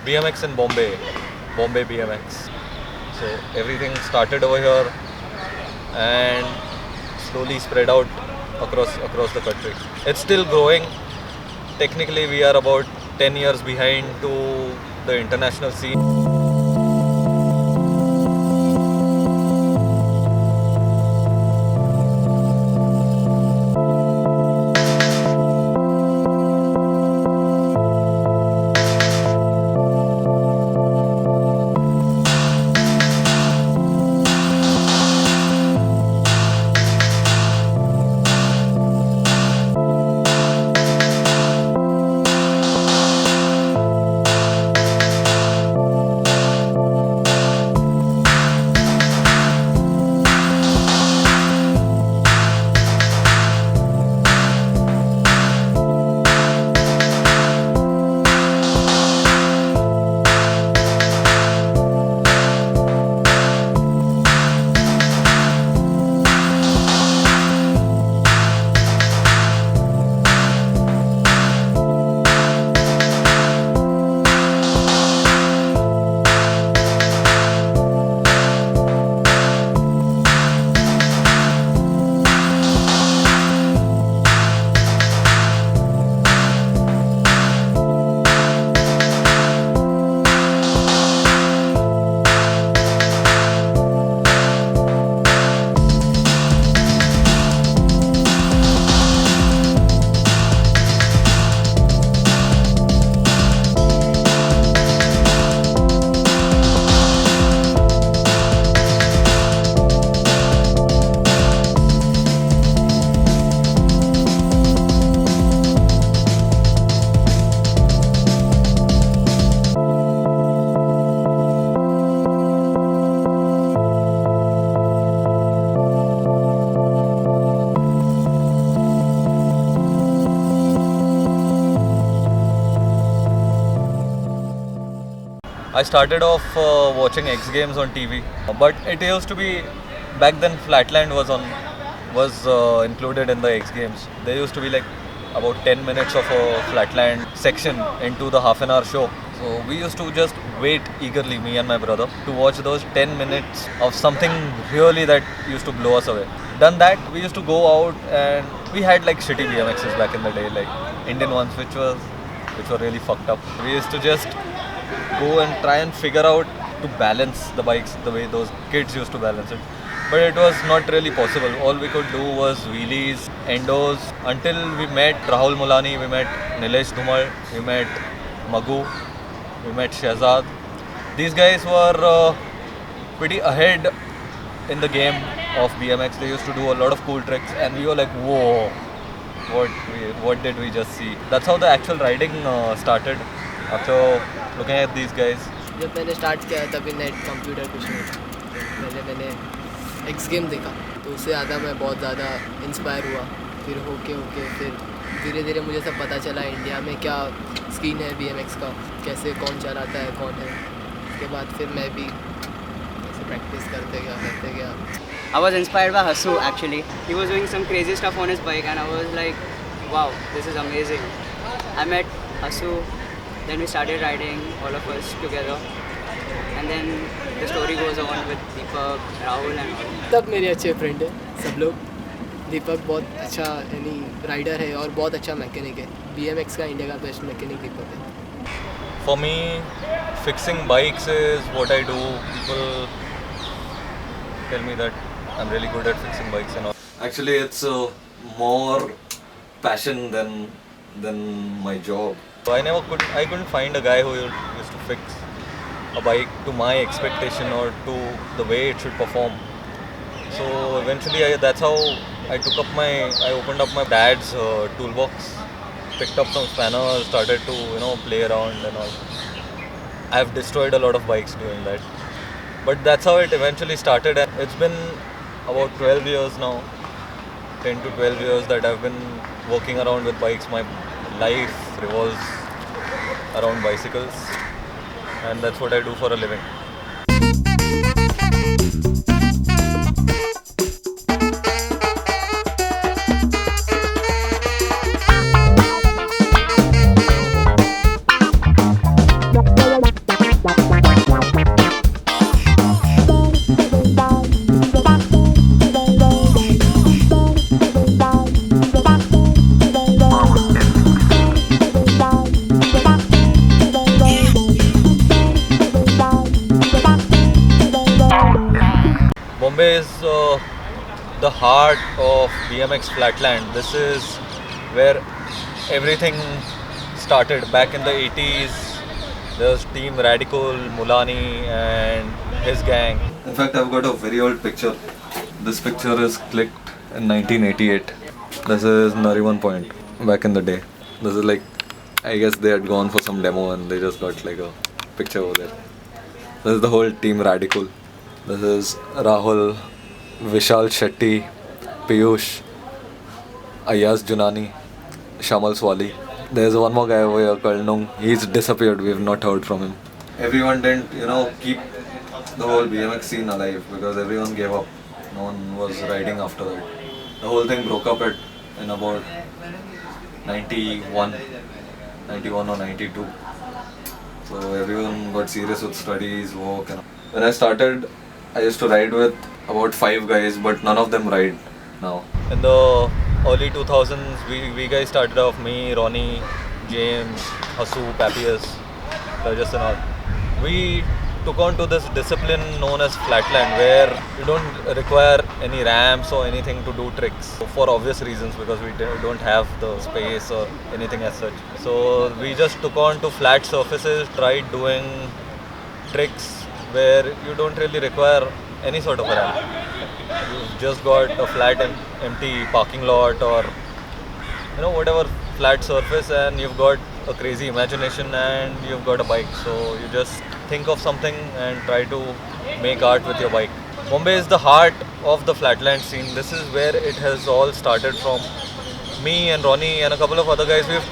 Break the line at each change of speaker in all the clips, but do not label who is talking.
BMX in Bombay BMX. So everything started over here and slowly spread out across the country. It's still growing. Technically, we are about 10 years behind to the international scene. I started off watching X Games on TV, but it used to be back then. Flatland was included in the X Games. There used to be like about 10 minutes of a Flatland section into the half an hour show. So we used to just wait eagerly, me and my brother, to watch those 10 minutes of something really that used to blow us away. Done that, we used to go out and we had like shitty BMXs back in the day, like Indian ones, which were really fucked up. We used to just go and try and figure out to balance the bikes the way those kids used to balance it. But it was not really possible. All we could do was wheelies, endos, until we met Rahul Mulani, we met Nilesh Dhumal, we met Magoo, we met Shehzad. These guys were pretty ahead in the game of BMX. They used to do a lot of cool tricks and we were like, whoa, what did we just see? That's how the actual riding started. After looking at these guys.
जब मैंने start किया तभी net computer कुछ नहीं था. पहले मैंने x game देखा तो उससे ज़्यादा मैं बहुत ज़्यादा इंस्पायर हुआ. फिर होके फिर धीरे धीरे मुझे सब पता चला इंडिया में क्या स्कीन है BMX का, कैसे कौन चलाता है कौन है. उसके बाद फिर मैं भी ऐसे प्रैक्टिस करते गया.
I was inspired by Hasu actually. He was doing some crazy stuff on his bike and I was like, wow, this is amazing. I met Hasu. Then we started riding, all of us together. And then the story goes on with Deepak, Rahul and all.
तब मेरे अच्छे friend है सब लोग. दीपक बहुत अच्छा यानी rider है और बहुत अच्छा मैकेनिक है. BMX का इंडिया का बेस्ट मैकेनिक दीपक है.
For me, fixing bikes is what I do. People tell me that I'm really good at fixing bikes and all. Actually, it's more passion than my job. So I couldn't find a guy who used to fix a bike to my expectation or to the way it should perform. So eventually that's how I opened up my dad's toolbox, picked up some spanners, started to play around and all. I've destroyed a lot of bikes doing that. But that's how it eventually started, and it's been about 12 years now, 10 to 12 years that I've been working around with bikes. My life revolves around bicycles and that's what I do for a living. Bombay is the heart of BMX Flatland. This is where everything started back in the 80s. There was Team Radical, Mulani and his gang. In fact, I've got a very old picture. This picture is clicked in 1988. This is Nariman Point back in the day. This is like, I guess they had gone for some demo and they just got like a picture over there. This is the whole Team Radical. This is Rahul, Vishal Shetty, Piyush, Ayaz Junani, Shamal Swali. There's one more guy over here called Nung. He's disappeared. We've not heard from him. Everyone didn't, keep the whole BMX scene alive because everyone gave up. No one was riding after that. The whole thing broke up in about 91 or 92. So everyone got serious with studies, work. And when I started, I used to ride with about 5 guys, but none of them ride now. In the early 2000s, we guys started off, me, Ronnie, James, Hasu, Papias, Rajas and all. We took on to this discipline known as flatland, where you don't require any ramps or anything to do tricks for obvious reasons, because we don't have the space or anything as such. So we just took on to flat surfaces, tried doing tricks where you don't really require any sort of a ramp. You've just got a flat empty parking lot or whatever flat surface, and you've got a crazy imagination and you've got a bike. So you just think of something and try to make art with your bike. Bombay is the heart of the flatland scene. This is where it has all started from. Me and Ronnie and a couple of other guys, we've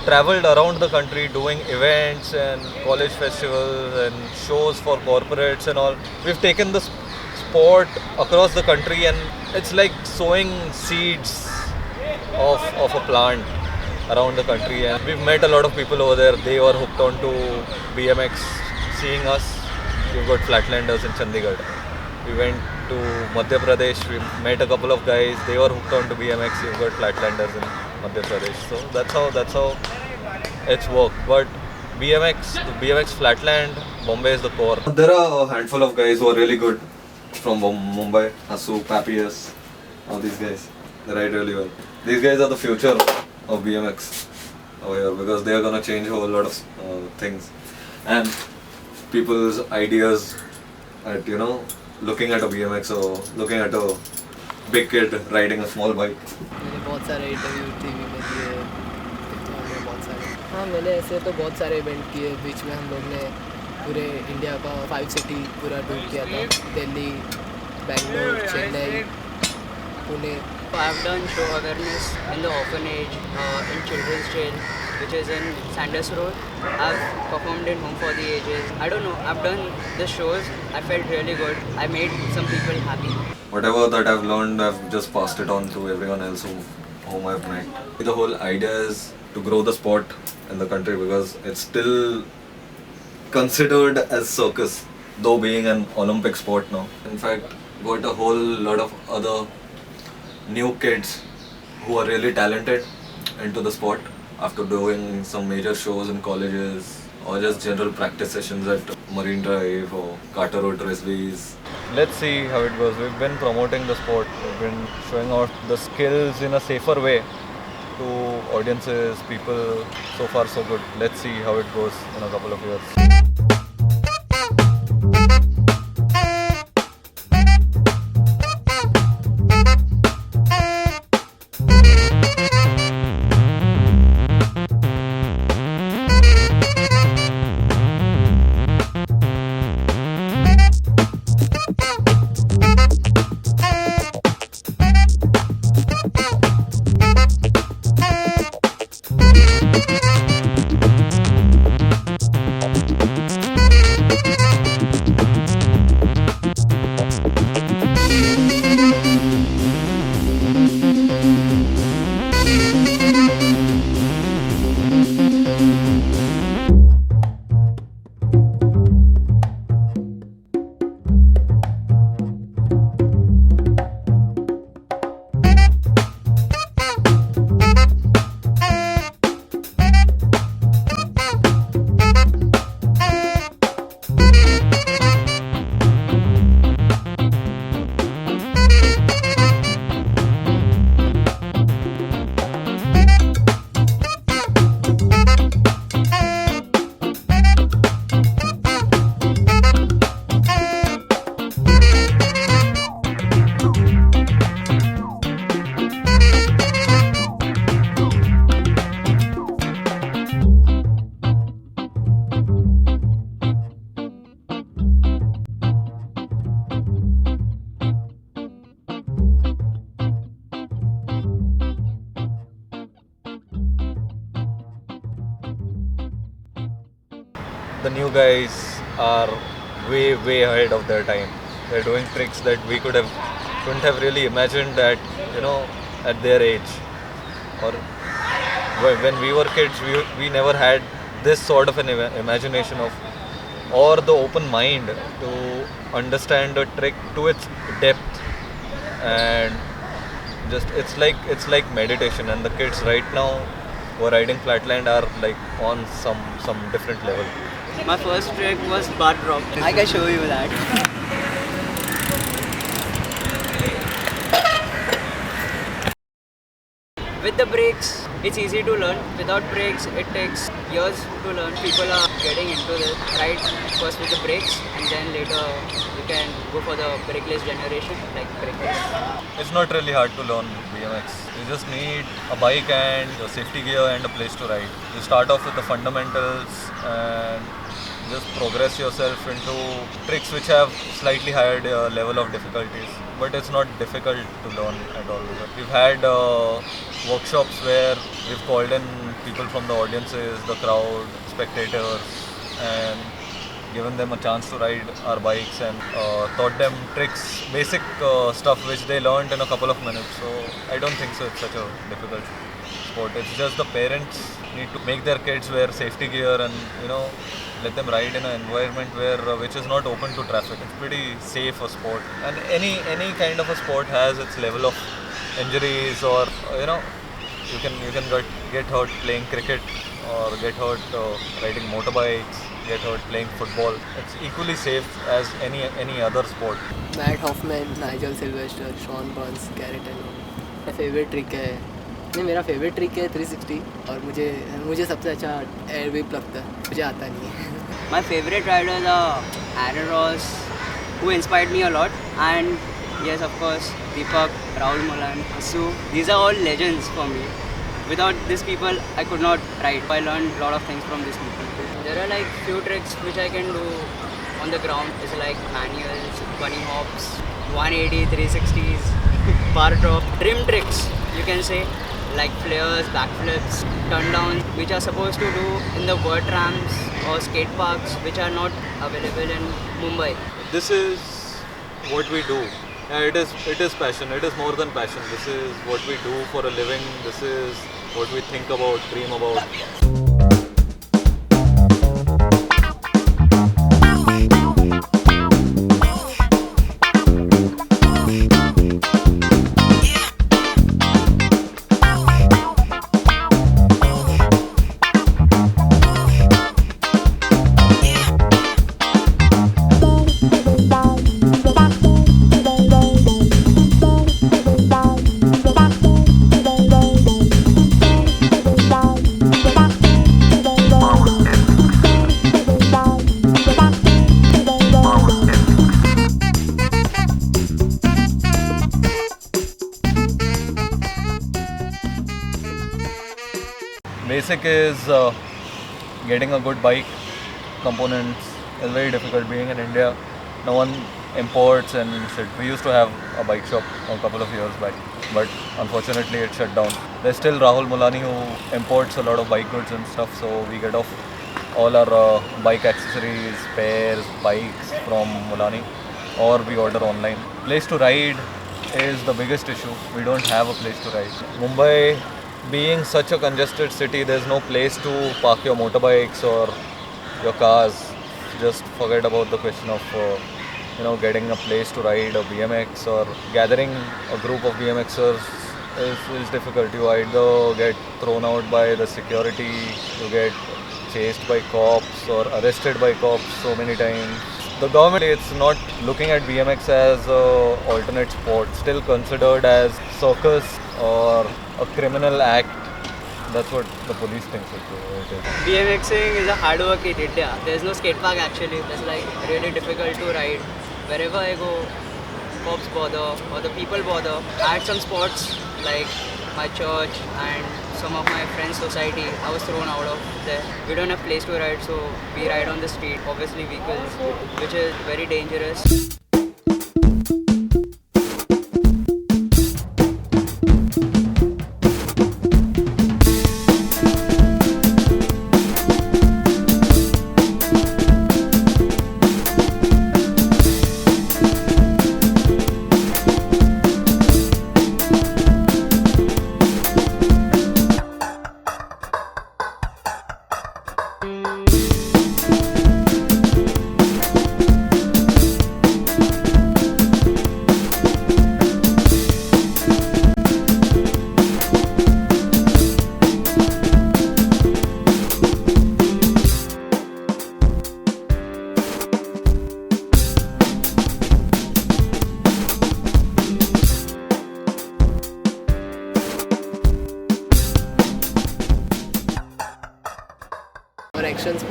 traveled around the country doing events and college festivals and shows for corporates and all. We've taken the sport across the country, and it's like sowing seeds of a plant around the country. And we've met a lot of people over there. They were hooked onto BMX seeing us. We've got flatlanders in Chandigarh. We went to Madhya Pradesh. We met a couple of guys. They were hooked onto BMX. We've got flatlanders in Madhya Pradesh. So that's how it's worked. But BMX Flatland, Bombay is the core. There are a handful of guys who are really good from Mumbai. Hasu, Papias, all these guys. They ride really well. These guys are the future of BMX over here, because they are gonna change a whole lot of things. And people's ideas at looking at a BMX or looking at a big kid riding a small bike.
मैंने बहुत सारे interview TV में दिए, TikTok में बहुत सारे। हाँ, मैंने ऐसे तो बहुत सारे इवेंट किए। बीच में हम लोग ने पूरे इंडिया का 5 सिटी पूरा टूर किया था। Delhi, Bangalore, Chennai, Pune.
I've done show awareness in the orphanage, in children's jail, which is in Sanders Road. I've performed in Home for the Ages. I don't know, I've done the shows. I felt really good. I made some people happy.
Whatever that I've learned, I've just passed it on to everyone else whom I've met. The whole idea is to grow the sport in the country, because it's still considered as circus, though being an Olympic sport now. In fact, got a whole lot of other new kids who are really talented into the sport after doing some major shows in colleges or just general practice sessions at Marine Drive or Carter Road Risbees. Let's see how it goes. We've been promoting the sport. We've been showing out the skills in a safer way to audiences, people. So far so good. Let's see how it goes in a couple of years. the new guys are way ahead of their time. They're doing tricks that we couldn't have really imagined at their age. Or when we were kids, we never had this sort of an imagination of, or the open mind to understand a trick to its depth. And just it's like meditation, and the kids right now who are riding flatland are like on some different level.
My first trick was bar drop. I can show you that. With the brakes, it's easy to learn. Without brakes, it takes years to learn. People are getting into this, right? First with the brakes, and then later you can go for the brakeless generation, like brakeless.
It's not really hard to learn BMX. You just need a bike and a safety gear and a place to ride. You start off with the fundamentals and just progress yourself into tricks which have slightly higher level of difficulties. But it's not difficult to learn at all. We've had workshops where we've called in people from the audiences, the crowd, spectators, and given them a chance to ride our bikes and taught them tricks, basic stuff which they learned in a couple of minutes. So I don't think so it's such a difficult sport. It's just the parents need to make their kids wear safety gear and let them ride in an environment which is not open to traffic. It's pretty safe a sport, and any kind of a sport has its level of injuries, or you can get hurt playing cricket, or get hurt riding motorbikes, get hurt playing football. It's equally safe as any other sport.
Matt Hoffman, Nigel Sylvester, Sean Burns, Garrett Enon. मेरा favourite trick है मेरा favourite trick है 360, और मुझे सबसे अच्छा air whip लगता है. मुझे आता नहीं है.
My favorite riders are Aaron Ross, who inspired me a lot, and yes, of course, Deepak, Rahul Mulan, Asu. These are all legends for me. Without these people, I could not ride. I learned a lot of things from these people. There are like few tricks which I can do on the ground. It's like manuals, bunny hops, 180, 360s, bar drop, trim tricks, you can say, like flares, backflips, turn downs, which are supposed to do in the vert ramps or skate parks, which are not available in Mumbai.
This is what we do. It is passion. It is more than passion. This is what we do for a living. This is what we think about, dream about. Basic is getting a good bike. Components is very difficult. Being in India, no one imports and shit. We used to have a bike shop a couple of years back, but unfortunately it shut down. There's still Rahul Mulani who imports a lot of bike goods and stuff, so we get off all our bike accessories, spares, bikes from Mulani, or we order online. Place to ride is the biggest issue. We don't have a place to ride. Mumbai being such a congested city, there's no place to park your motorbikes or your cars. Just forget about the question of getting a place to ride a BMX, or gathering a group of BMXers is difficult. You either get thrown out by the security, you get chased by cops or arrested by cops so many times. The government is not looking at BMX as a alternate sport, still considered as circus or a criminal act. That's what the police thinks it is.
BMXing is a hard work in India. There's no skate park actually. It's like really difficult to ride. Wherever I go, cops bother or the people bother. I had some spots like my church and some of my friends' society. I was thrown out of there. We don't have place to ride, so we ride on the street. Obviously vehicles, which is very dangerous.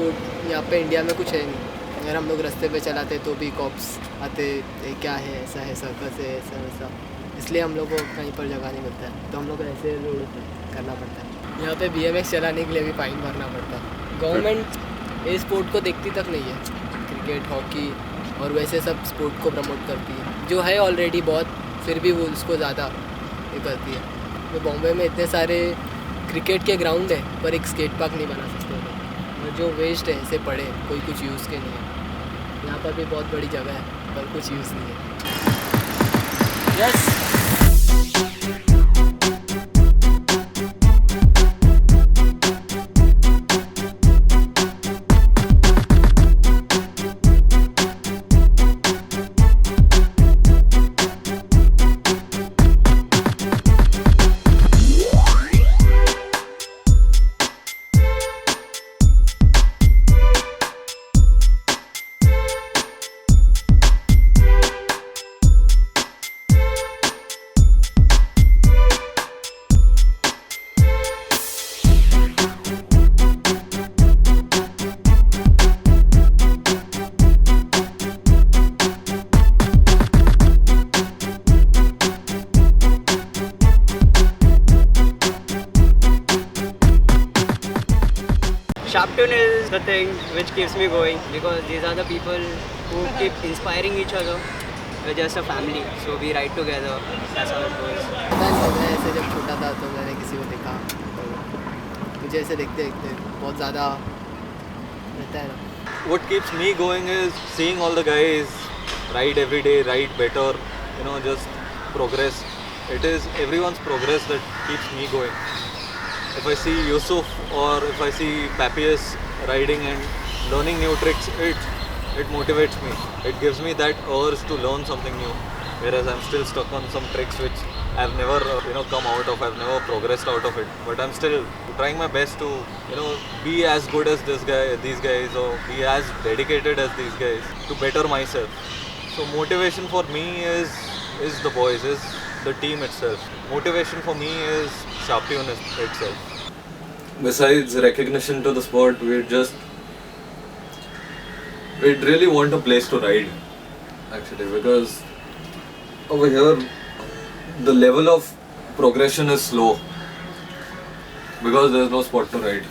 Sport यहाँ पे India में कुछ है नहीं. अगर हम लोग रास्ते पे चलाते तो भी कॉप्स आते, ये क्या है, ऐसा है, सर्कस है, ऐसा वैसा. इसलिए हम लोग को कहीं पर जगह नहीं मिलता है, तो हम लोग को ऐसे रोड करना पड़ता है. यहाँ पे BMX चलाने के लिए भी फाइन भरना पड़ता है. गवर्नमेंट इस स्पोर्ट को देखती तक नहीं है. क्रिकेट, हॉकी और वैसे सब स्पोर्ट को प्रमोट करती है, जो है ऑलरेडी बहुत, फिर भी वो उसको ज़्यादा ये करती है. तो बॉम्बे में इतने सारे क्रिकेट के ग्राउंड है, पर एक स्केट पार्क नहीं बना सकते लोग. और जो वेस्ट है ऐसे पड़े, कोई कुछ यूज़ के नहीं है. यहाँ पर भी बहुत बड़ी जगह है, पर कुछ यूज़ नहीं है. Yes.
Sharptune is the thing which keeps me going because these are the people who keep inspiring each other. We're just a family, so we ride together. That's how it goes.
पता नहीं, मैं ऐसे जब छोटा था तो मैंने किसी को देखा, तो मुझे ऐसे देखते देखते बहुत ज़्यादा रहता है ना.
What keeps me going is seeing all the guys ride every day, ride better, you know, just progress. It is everyone's progress that keeps me going. If I see Yusuf or if I see Papias riding and learning new tricks, it motivates me. It gives me that urge to learn something new. Whereas I'm still stuck on some tricks which I've never come out of. I've never progressed out of it. But I'm still trying my best to be as good as these guys, or be as dedicated as these guys to better myself. So motivation for me is the boys, is the team itself. Motivation for me is Sharptune itself. Besides recognition to the sport, we'd really want a place to ride, actually, because over here the level of progression is slow because there's no spot to ride.